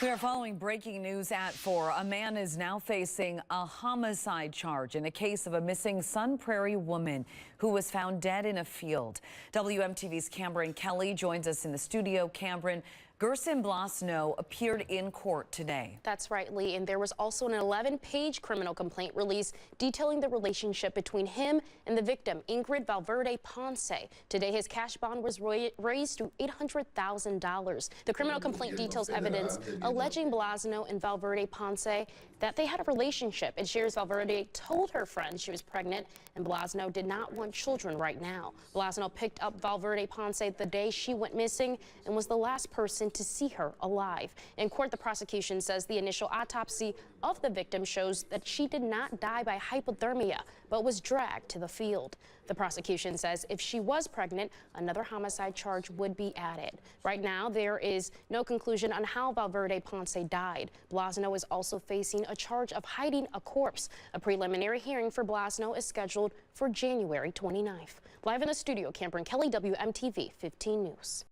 We are following breaking news at 4. A man is now facing a homicide charge in the case of a missing Sun Prairie woman who was found dead in a field. WMTV's Cameron Kelly joins us in the studio. Cameron, Gerson Blasno appeared in court today. That's right, Lee. And there was also an 11-page criminal complaint release detailing the relationship between him and the victim, Ingrid Valverde Ponce. Today, his cash bond was raised to $800,000. The criminal complaint details evidence alleging Blasno and Valverde Ponce that they had a relationship. It shares Valverde told her friend she was pregnant, and Blasno did not want children right now. Blasno picked up Valverde Ponce the day she went missing and was the last person to see her alive. In court, the prosecution says the initial autopsy of the victim shows that she did not die by hypothermia, but was dragged to the field. The prosecution says if she was pregnant, another homicide charge would be added. Right now, there is no conclusion on how Valverde Ponce died. Blasno is also facing a charge of hiding a corpse. A preliminary hearing for Blasno is scheduled for January 29th. Live in the studio, Cameron Kelly, WMTV 15 News.